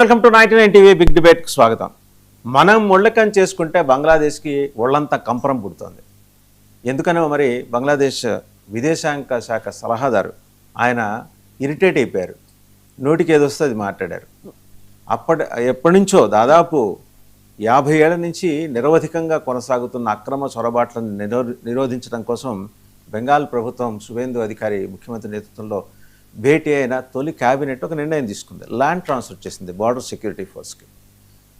Welcome to 99 TV big debate కు స్వాగతం. మనం ముళ్ళకం చేసుకుంటే బంగ్లాదేశ్కి ఒళ్ళంతా కంపరం పుడుతోంది. ఎందుకనో మరి బంగ్లాదేశ్ విదేశాంగ శాఖ సలహాదారు ఆయన ఇరిటేట్ అయిపోయారు. నోటికి ఏదొస్తే అది మాట్లాడారు. ఎప్పటి నుంచో దాదాపు 50 ఏళ్ల నుంచి నిరవధికంగా కొనసాగుతున్న అక్రమ చొరబాట్లను నిరోధించడం కోసం బెంగాల్ ప్రభుత్వం శుభేందు అధికారి ముఖ్యమంత్రి నేతృత్వంలో భేటీ అయిన తొలి క్యాబినెట్ ఒక నిర్ణయం తీసుకుంది. ల్యాండ్ ట్రాన్స్ఫర్ చేసింది బార్డర్ సెక్యూరిటీ ఫోర్స్కి.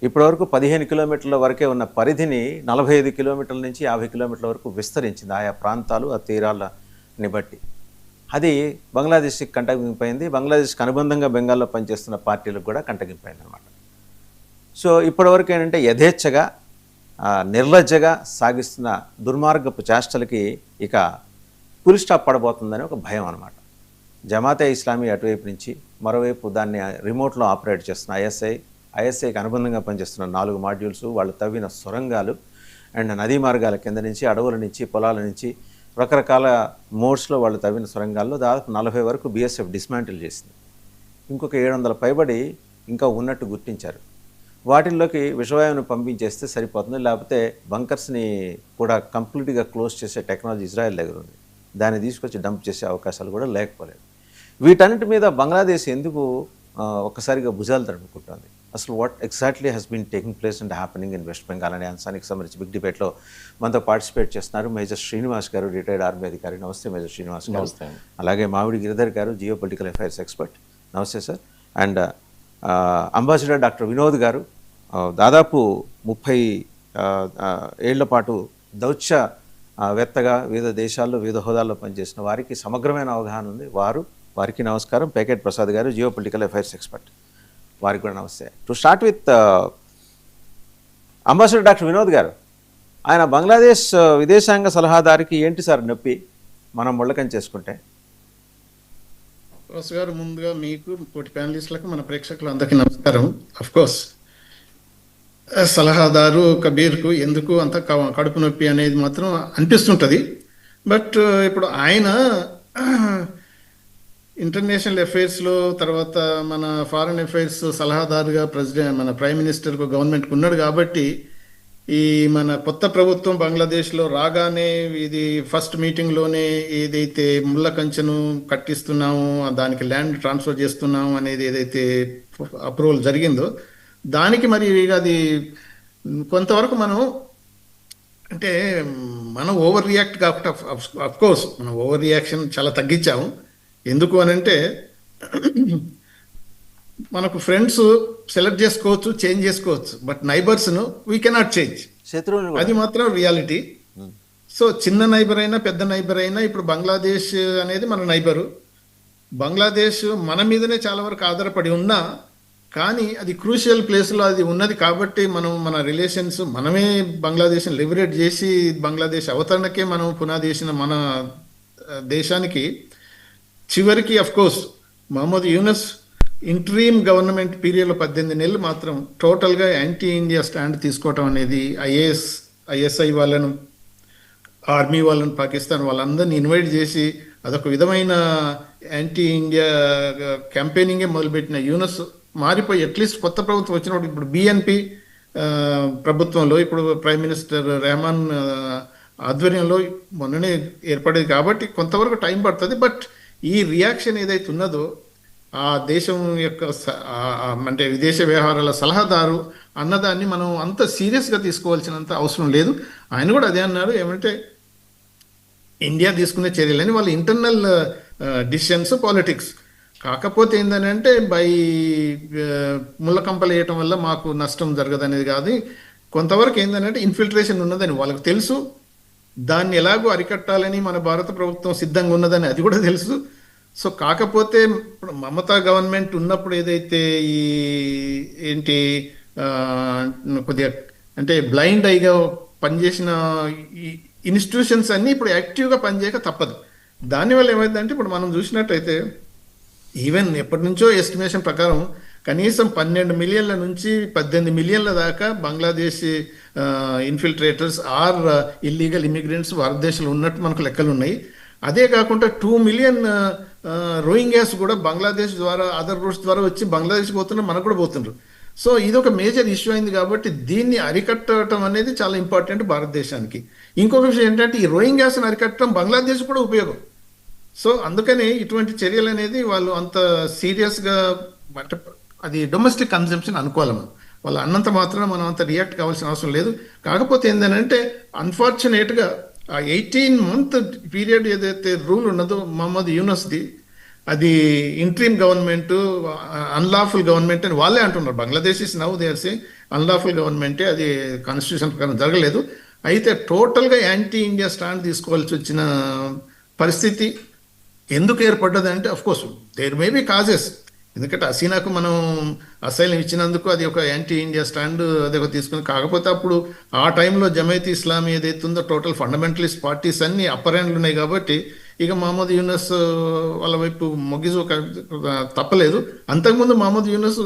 ఇప్పటివరకు 15 కిలోమీటర్ల వరకే ఉన్న పరిధిని 45 కిలోమీటర్ల నుంచి 50 కిలోమీటర్ల వరకు విస్తరించింది ఆయా ప్రాంతాలు ఆ తీరాలని బట్టి. అది బంగ్లాదేశ్కి కంటగింపైంది. బంగ్లాదేశ్కి అనుబంధంగా బెంగాల్లో పనిచేస్తున్న పార్టీలకు కూడా కంటగింపైంది అనమాట. సో ఇప్పటివరకు ఏంటంటే యథేచ్ఛగా నిర్లజ్జగా సాగిస్తున్న దుర్మార్గపు చేష్టలకి ఇక ఫుల్ స్టాప్ పడబోతుందని ఒక భయం అనమాట. జమాతే ఇస్లామీ అటువైపు నుంచి, మరోవైపు దాన్ని రిమోట్లో ఆపరేట్ చేస్తున్న ఐఎస్ఐకి అనుబంధంగా పనిచేస్తున్న 4 మాడ్యూల్స్, వాళ్ళు తవ్విన సొరంగాలు అండ్ నదీ మార్గాల కింద నుంచి, అడవుల నుంచి, పొలాల నుంచి రకరకాల మోడ్స్లో వాళ్ళు తవ్విన సొరంగాల్లో దాదాపు 40 వరకు బీఎస్ఎఫ్ డిస్మాంటిల్ చేసింది. ఇంకొక 700 పైబడి ఇంకా ఉన్నట్టు గుర్తించారు. వాటిల్లోకి విషవాయువును పంపించేస్తే సరిపోతుంది, లేకపోతే బంకర్స్ని కూడా కంప్లీట్గా క్లోజ్ చేసే టెక్నాలజీ ఇజ్రాయెల్ దగ్గర ఉంది. దాన్ని తీసుకొచ్చి డంప్ చేసే అవకాశాలు కూడా లేకపోలేదు. వీటన్నిటి మీద బంగ్లాదేశ్ ఎందుకు ఒక్కసారిగా భుజాలు తడుపుకుంటుంది? అసలు what exactly has been taking place and happening in West Bengal అనే అంశానికి సంబంధించి బిగ్ డిబేట్లో మనతో పార్టిసిపేట్ చేస్తున్నారు మేజర్ శ్రీనివాస్ గారు, రిటైర్డ్ ఆర్మీ అధికారి. నమస్తే మేజర్ శ్రీనివాస్ గారు. అలాగే మామిడి గిరిధర్ గారు, జియో పొలిటికల్ అఫైర్స్ ఎక్స్పర్ట్. నమస్తే sir. And ambassador doctor Vinod గారు, దాదాపు 30 ఏళ్ల పాటు దౌత్యవేత్తగా వివిధ దేశాల్లో వివిధ హోదాల్లో పనిచేసిన వారికి సమగ్రమైన అవగాహన ఉంది. వారికి నమస్కారం. పేకెట్ ప్రసాద్ గారు, జియో పొలిటికల్ అఫైర్స్ ఎక్స్పర్ట్, వారికి కూడా నమస్తే. To start with ambassador doctor Vinod గారు, ఆయన బంగ్లాదేశ్ విదేశాంగ సలహాదారికి ఏంటి సార్ నొప్పి మనం ముళ్ళకం చేసుకుంటే? ప్రొఫెసర్ గారు, ముందుగా మీకు, తోటి ప్యానలిస్టులకు, మన ప్రేక్షకులు అందరికీ నమస్కారం. అఫ్కోర్స్ సలహాదారు కబీర్కు ఎందుకు అంత కడుపు నొప్పి అనేది మాత్రం అనిపిస్తుంటుంది. బట్ ఇప్పుడు ఆయన ఇంటర్నేషనల్ అఫైర్స్లో, తర్వాత మన ఫారెన్ అఫైర్స్ సలహాదారుగా మన ప్రైమ్ మినిస్టర్కు, గవర్నమెంట్కి ఉన్నాడు కాబట్టి ఈ మన కొత్త ప్రభుత్వం బంగ్లాదేశ్లో రాగానే ఇది ఫస్ట్ మీటింగ్లోనే ఏదైతే ముళ్ళ కంచెను కట్టిస్తున్నాము, దానికి ల్యాండ్ ట్రాన్స్ఫర్ చేస్తున్నాము అనేది ఏదైతే అప్రూవల్ జరిగిందో దానికి మరి అది కొంతవరకు మనం ఓవర్ రియాక్ట్ కాకుండా, అఫ్కోర్స్ మనం ఓవర్ రియాక్షన్ చాలా తగ్గించాము. ఎందుకు అని అంటే మనకు ఫ్రెండ్స్ సెలెక్ట్ చేసుకోవచ్చు, చేంజ్ చేసుకోవచ్చు, బట్ నైబర్స్ను వీ కెనాట్ చేంజ్. అది మాత్రం రియాలిటీ. సో చిన్న నైబర్ అయినా పెద్ద నైబర్ అయినా ఇప్పుడు బంగ్లాదేశ్ అనేది మన నైబరు. బంగ్లాదేశ్ మన మీదనే చాలా వరకు ఆధారపడి ఉన్నా కానీ అది క్రూషియల్ ప్లేస్లో అది ఉన్నది కాబట్టి మన రిలేషన్స్ మనమే బంగ్లాదేశ్ని లిబరేట్ చేసి బంగ్లాదేశ్ అవతరణకే మనం పునాది వేసిన మన దేశానికి చివరికి of course Muhammad Yunus interim government పీరియడ్లో 18 నెలలు మాత్రం టోటల్గా యాంటీ ఇండియా స్టాండ్ తీసుకోవటం అనేది ఐఎస్ఐ వాళ్ళను, ఆర్మీ వాళ్ళను, పాకిస్తాన్ వాళ్ళందరినీ ఇన్వైట్ చేసి అదొక విధమైన యాంటీ ఇండియా క్యాంపెయినింగే మొదలుపెట్టిన యూనస్ మారిపోయి అట్లీస్ట్ కొత్త ప్రభుత్వం వచ్చినప్పుడు ఇప్పుడు బిఎన్పి ప్రభుత్వంలో ఇప్పుడు ప్రైమ్ మినిస్టర్ రెహమాన్ ఆధ్వర్యంలో మొన్ననే ఏర్పడేది కాబట్టి కొంతవరకు టైం పడుతుంది. బట్ ఈ రియాక్షన్ ఏదైతే ఉన్నదో ఆ దేశం యొక్క అంటే విదేశ వ్యవహారాల సలహాదారు అన్నదాన్ని మనం అంత సీరియస్గా తీసుకోవాల్సినంత అవసరం లేదు. ఆయన కూడా అదే అన్నారు, ఏమంటే ఇండియా తీసుకునే చర్యలని వాళ్ళ ఇంటర్నల్ డిసిషన్స్, పాలిటిక్స్. కాకపోతే ఏంటంటే ముళ్ళకంపలు వేయటం వల్ల మాకు నష్టం జరగదనేది కాదు. కొంతవరకు ఏంటంటే ఇన్ఫిల్ట్రేషన్ ఉన్నదని వాళ్ళకు తెలుసు, దాన్ని ఎలాగో అరికట్టాలని మన భారత ప్రభుత్వం సిద్ధంగా ఉన్నదని అది కూడా తెలుసు. సో కాకపోతే ఇప్పుడు మమతా గవర్నమెంట్ ఉన్నప్పుడు ఏదైతే కొద్దిగా అంటే బ్లైండ్ ఐగా పనిచేసిన ఇన్స్టిట్యూషన్స్ అన్నీ ఇప్పుడు యాక్టివ్గా పనిచేయక తప్పదు. దానివల్ల ఏమైందంటే ఇప్పుడు మనం చూసినట్టయితే ఈవెన్ ఎప్పటి నుంచో ఎస్టిమేషన్ ప్రకారం కనీసం 12 మిలియన్ల నుంచి 18 మిలియన్ల దాకా Bangladesh infiltrators are illegal immigrants భారతదేశంలో ఉన్నట్టు మనకు లెక్కలు ఉన్నాయి. అదే కాకుండా 2 మిలియన్ రోహింగ్యాస్ కూడా బంగ్లాదేశ్ ద్వారా అదర్ రూట్స్ ద్వారా వచ్చి బంగ్లాదేశ్ పోతున్నారు, మనకు కూడా పోతున్నారు. సో ఇది ఒక మేజర్ ఇష్యూ అయింది కాబట్టి దీన్ని అరికట్టడం అనేది చాలా ఇంపార్టెంట్ భారతదేశానికి. ఇంకొక విషయం ఏంటంటే ఈ రోహింగ్యాస్ని అరికట్టడం బంగ్లాదేశ్ కూడా ఉపయోగం. సో అందుకని ఇటువంటి చర్యలు అనేది వాళ్ళు అంత సీరియస్గా అంటే అది డొమెస్టిక్ కన్జంప్షన్ అనుకోవాలి మనం. వాళ్ళు అన్నంత మాత్రం మనం అంత రియాక్ట్ కావాల్సిన అవసరం లేదు. కాకపోతే ఏంటంటే అన్ఫార్చునేట్గా ఆ 18-month పీరియడ్ ఏదైతే రూల్ ఉన్నదో మహమ్మద్ యూనస్ది, అది ఇంట్రీమ్ గవర్నమెంట్, అన్లాఫుల్ గవర్నమెంట్ అని వాళ్ళే అంటున్నారు. Bangladesh is now they are saying unlawful గవర్నమెంటే, అది కాన్స్టిట్యూషన్ ప్రకారం జరగలేదు. అయితే టోటల్గా యాంటీ ఇండియా స్టాండ్ తీసుకోవాల్సి వచ్చిన పరిస్థితి ఎందుకు ఏర్పడ్డది అంటే of course there may be causes. ఎందుకంటే హసీనాకు మనం అసైలం ఇచ్చినందుకు అది ఒక యాంటీ ఇండియా స్టాండ్ అది ఒక తీసుకుని, కాకపోతే అప్పుడు ఆ టైంలో జమైత్ ఇస్లామీ ఏదైతే ఉందో టోటల్ ఫండమెంటలిస్ట్ పార్టీస్ అన్ని అప్పర్ హ్యాండ్లు ఉన్నాయి కాబట్టి ఇక మహమ్మద్ యూనస్ వాళ్ళ వైపు మొగ్గిజు తప్పలేదు. అంతకుముందు Muhammad Yunus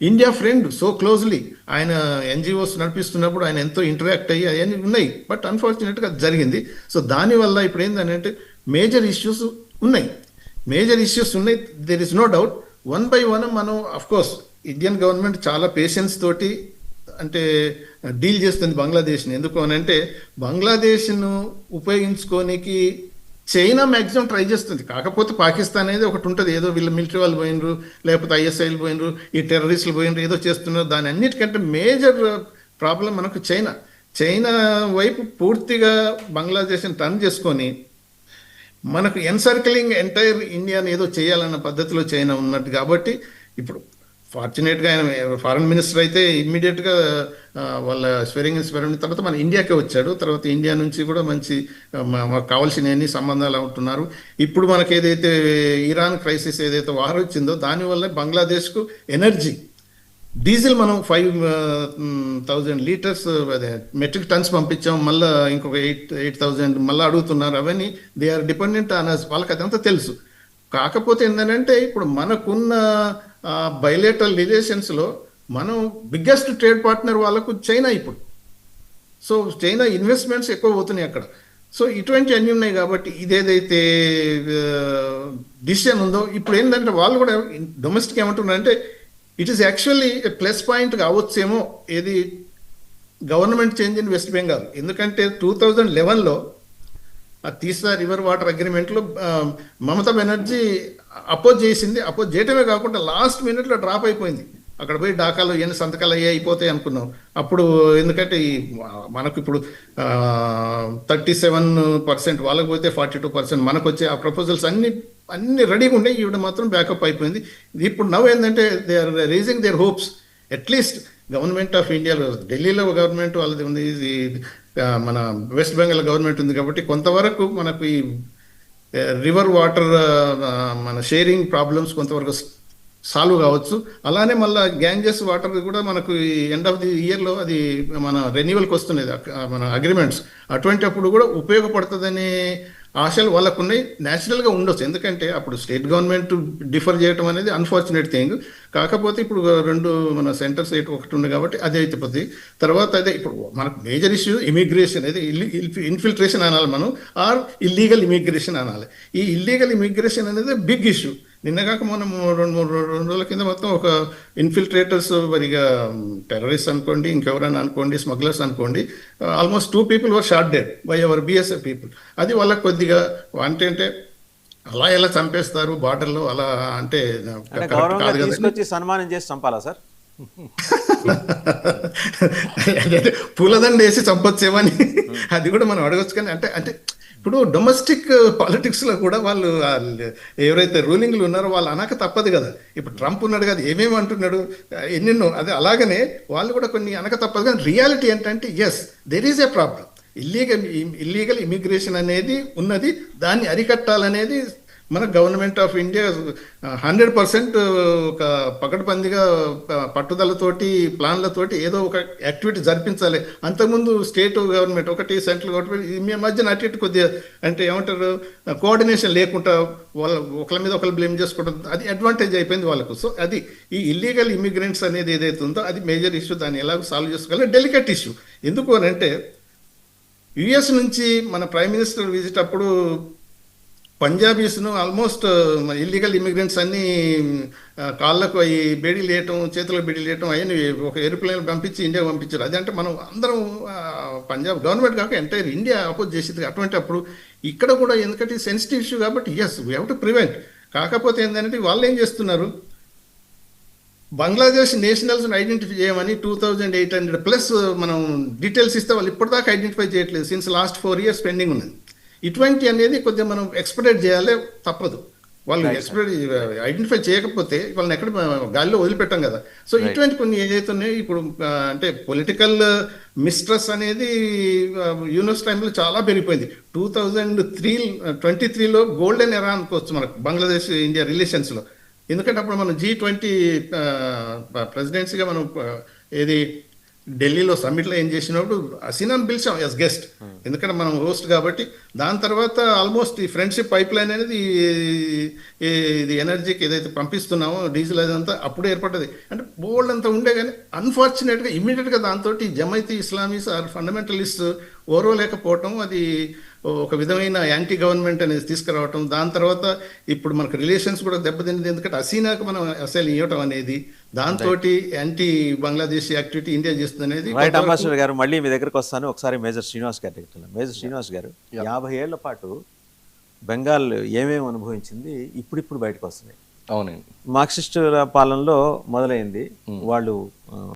India friend so closely, ఆయన ఎన్జిఓస్ నడిపిస్తున్నప్పుడు ఆయన ఎంతో ఇంటరాక్ట్ అయ్యి అవన్నీ ఉన్నాయి. బట్ అన్ఫార్చునేట్గా అది జరిగింది. సో దానివల్ల ఇప్పుడు ఏంటంటే మేజర్ ఇష్యూస్ ఉన్నాయి. There is no doubt. One by one మనం అఫ్కోర్స్ ఇండియన్ గవర్నమెంట్ చాలా పేషెన్స్ తోటి అంటే డీల్ చేస్తుంది బంగ్లాదేశ్ని. ఎందుకు అని అంటే బంగ్లాదేశ్ను ఉపయోగించుకోనికి చైనా మ్యాక్సిమం ట్రై చేస్తుంది. కాకపోతే పాకిస్తాన్ అనేది ఒకటి ఉంటుంది, ఏదో వీళ్ళు మిలిటరీ వాళ్ళు పోయినరు, లేకపోతే ఐఎస్ఐలు పోయినరు, ఈ టెర్రరిస్టులు పోయినరు, ఏదో చేస్తున్నారు. దాని అన్నిటికంటే మేజర్ ప్రాబ్లం మనకు చైనా వైపు పూర్తిగా బంగ్లాదేశ్ని టర్న్ చేసుకొని మనకు ఎన్సర్కిలింగ్ ఎంటైర్ ఇండియాని ఏదో చేయాలన్న పద్ధతిలో చైనా ఉన్నట్టు. కాబట్టి ఇప్పుడు ఫార్చునేట్గా ఆయన ఫారెన్ మినిస్టర్ అయితే ఇమ్మీడియట్గా వాళ్ళ స్వెరింగ్ తర్వాత మన ఇండియాకే వచ్చాడు. తర్వాత ఇండియా నుంచి కూడా మంచి మాకు కావాల్సిన అన్ని సంబంధాలు ఉంటున్నారు. ఇప్పుడు మనకి ఏదైతే ఇరాన్ క్రైసిస్ ఏదైతే వార్ వచ్చిందో దానివల్ల బంగ్లాదేశ్కు ఎనర్జీ డీజిల్ మనం 5,000 లీటర్స్ అదే మెట్రిక్ టన్స్ పంపించాం, మళ్ళీ ఇంకొక 8,000 మళ్ళీ అడుగుతున్నారు. అవన్నీ they are dependent on us, వాళ్ళకి అదంతా తెలుసు. కాకపోతే ఏంటంటే ఇప్పుడు మనకున్న బైలేటరల్ రిలేషన్స్లో మనం బిగ్గెస్ట్ ట్రేడ్ పార్ట్నర్ వాళ్ళకు చైనా ఇప్పుడు. సో చైనా ఇన్వెస్ట్మెంట్స్ ఎక్కువ పోతున్నాయి అక్కడ. సో ఇటువంటి అన్నీ ఉన్నాయి కాబట్టి ఇదేదైతే డిసిషన్ ఉందో ఇప్పుడు ఏంటంటే వాళ్ళు కూడా డొమెస్టిక్ ఏమంటున్నారంటే it is actually plus point కావచ్చేమో ఏది government change in West Bengal. ఎందుకంటే 2011లో ఆ తీసా రివర్ వాటర్ అగ్రిమెంట్లో మమతా బెనర్జీ అపోజ్ చేసింది. అపోజ్ చేయటమే కాకుండా లాస్ట్ మినిట్లో డ్రాప్ అయిపోయింది. అక్కడ పోయి ఢాకాలో ఎన్ని సంతకాలు అయిపోతాయి అనుకున్నాం అప్పుడు. ఎందుకంటే మనకు ఇప్పుడు 37% వాళ్ళకి పోతే 42% మనకు వచ్చే ఆ ప్రపోజల్స్ అన్ని రెడీగా ఉండే. ఈవిడ మాత్రం బ్యాకప్ అయిపోయింది. ఇప్పుడు నవ్ ఏంటంటే they are raising their hopes. At least government of ఇండియాలో ఢిల్లీలో గవర్నమెంట్ వాళ్ళది ఉంది, మన వెస్ట్ బెంగాల్ గవర్నమెంట్ ఉంది కాబట్టి కొంతవరకు మనకు ఈ రివర్ వాటర్ మన షేరింగ్ ప్రాబ్లమ్స్ కొంతవరకు సాల్వ్ కావచ్చు. అలానే మళ్ళీ గ్యాంజెస్ వాటర్ కూడా మనకు ఎండ్ ఆఫ్ ది ఇయర్లో అది మన రెన్యువల్కి వస్తున్నది మన అగ్రిమెంట్స్. అటువంటి అప్పుడు కూడా ఉపయోగపడుతుందనే ఆశలు వాళ్ళకు ఉన్నాయి. న్యాచురల్గా ఉండొచ్చు, ఎందుకంటే అప్పుడు స్టేట్ గవర్నమెంట్ డిఫర్ చేయడం అనేది అన్ఫార్చునేట్ థింగ్. కాకపోతే ఇప్పుడు 2 మన సెంటర్స్ ఒకటి ఉంది కాబట్టి అదే అయిపోతుంది. తర్వాత అదే ఇప్పుడు మనకు మేజర్ ఇష్యూ ఇమిగ్రేషన్, అదే ఇన్ఫిల్ట్రేషన్ అనాలి మనం, ఆర్ ఇల్లీగల్ ఇమిగ్రేషన్ అనాలి. ఈ ఇల్లీగల్ ఇమిగ్రేషన్ అనేది బిగ్ ఇష్యూ. నిన్నగాక మనం 2 రోజుల కింద మొత్తం ఒక ఇన్ఫిల్ట్రేటర్స్ మరిగా టెర్రరిస్ట్ అనుకోండి, ఇంకెవరైనా అనుకోండి, స్మగ్లర్స్ అనుకోండి, almost 2 people were shot dead by our BSF people. అది వాళ్ళకి కొద్దిగా అంటే అలా ఎలా చంపేస్తారు బార్డర్లో అలా అంటే సన్మానం చేసి చంపాలా సార్? పూలదండ వేసి చంపొచ్చేమని అది కూడా మనం అడగొచ్చు. కానీ అంటే ఇప్పుడు డొమెస్టిక్ పాలిటిక్స్లో కూడా వాళ్ళు ఎవరైతే రూలింగ్లు ఉన్నారో వాళ్ళు అనక తప్పదు కదా. ఇప్పుడు ట్రంప్ ఉన్నాడు కదా, ఏమేమి అంటున్నాడు ఎన్నెన్నో, అదే అలాగనే వాళ్ళు కూడా కొన్ని అనక తప్పదు. కానీ రియాలిటీ ఏంటంటే yes there is a problem. Illegal immigration అనేది ఉన్నది, దాన్ని అరికట్టాలనేది మన గవర్నమెంట్ ఆఫ్ ఇండియా 100% ఒక పకడ్బందీగా పట్టుదలతోటి ప్లాన్లతోటి ఏదో ఒక యాక్టివిటీ జరిపించాలి. అంతకుముందు స్టేట్ గవర్నమెంట్ ఒకటి, సెంట్రల్ గవర్నమెంట్ మీ మధ్యన అటు కొద్దిగా అంటే ఏమంటారు కోఆర్డినేషన్ లేకుండా వాళ్ళ ఒకరి మీద ఒకరు బ్లేమ్ చేసుకోవడం, అది అడ్వాంటేజ్ అయిపోయింది వాళ్ళకు. సో అది ఈ ఇల్లీగల్ ఇమిగ్రెంట్స్ అనేది ఏదైతే ఉందో అది మేజర్ ఇష్యూ. దాన్ని ఎలా సాల్వ్ చేసుకోవాలి డెలికేట్ ఇష్యూ. ఎందుకు అని అంటే యుఎస్ నుంచి మన ప్రైమ్ మినిస్టర్ విజిట్ అప్పుడు పంజాబీస్ను ఆల్మోస్ట్ ఇల్లీగల్ ఇమిగ్రెంట్స్ అన్ని కాళ్ళకు ఈ బేడీలు వేయటం, చేతులకు బేడీలు వేయటం అవన్నీ ఒక ఏరోప్లేన్ పంపించి ఇండియా పంపించారు. అదంటే మనం అందరం పంజాబ్ గవర్నమెంట్ కాక ఎంటైర్ ఇండియా అపోజ్ చేసేది. అటువంటి అప్పుడు ఇక్కడ కూడా ఎందుకంటే సెన్సిటివ్ ఇష్యూ కాబట్టి yes we have to prevent. కాకపోతే ఏంటంటే వాళ్ళు ఏం చేస్తున్నారు, బంగ్లాదేశ్ నేషనల్స్ని ఐడెంటిఫై చేయమని 2800+ మనం డీటెయిల్స్ ఇస్తే వాళ్ళు ఇప్పటిదాకా ఐడెంటిఫై చేయట్లేదు. సిన్స్ లాస్ట్ 4 years పెండింగ్ ఉన్నది. ఇటువంటి అనేది కొద్దిగా మనం ఎక్స్పెక్టేట్ చేయాలి, తప్పదు. వాళ్ళు ఐడెంటిఫై చేయకపోతే వాళ్ళని ఎక్కడ గాలిలో వదిలిపెట్టాం కదా. సో ఇటువంటి కొన్ని ఏదైతే ఉన్నాయో ఇప్పుడు అంటే పొలిటికల్ మిస్ట్రస్ అనేది యూనివర్స్ టైంలో చాలా పెరిగిపోయింది. 2023లో గోల్డెన్ ఎరా అనుకోవచ్చు మనకు బంగ్లాదేశ్ ఇండియా రిలేషన్స్లో. ఎందుకంటే అప్పుడు మనం G20 ప్రెసిడెన్సీగా మనం ఏది ఢిల్లీలో సమ్మిట్లో ఏం చేసినప్పుడు హసీనాను పిలిచాం యాజ్ గెస్ట్, ఎందుకంటే మనం హోస్ట్ కాబట్టి. దాని తర్వాత ఆల్మోస్ట్ ఈ ఫ్రెండ్షిప్ పైప్ లైన్ అనేది ఇది ఎనర్జీకి ఏదైతే పంపిస్తున్నామో డీజిల్ అదంతా అప్పుడే ఏర్పడ్డది. అంటే బోల్డ్ అంతా ఉండే కానీ అన్ఫార్చునేట్గా ఇమ్మీడియట్గా దాంతో జమైతీ ఇస్లామీస్ ఆర్ ఫండమెంటలిస్ట్ ఓర్వలేకపోవటం, అది ఒక విధమైన యాంటీ గవర్నమెంట్ అనేది తీసుకురావటం. దాని తర్వాత ఇప్పుడు మనకు రిలేషన్స్ కూడా దెబ్బతింది, ఎందుకంటే హసీనాకు మనం అసలు ఇవ్వటం అనేది, దాంతో యాంటీ బంగ్లాదేశ్ యాక్టివిటీ ఇండియా చేస్తుంది అనేది. రైట్ అంబాసిడర్ గారు, మళ్ళీ మీ దగ్గరకు వస్తాను. ఒకసారి మేజర్ శ్రీనివాస్ గారి దగ్గర. మేజర్ శ్రీనివాస్ గారు, 50 ఏళ్ల పాటు బెంగాల్ ఏమేమి అనుభవించింది ఇప్పుడిప్పుడు బయటకు వస్తున్నాయి. అవునండి. మార్క్సిస్టుల పాలనలో మొదలైంది. వాళ్ళు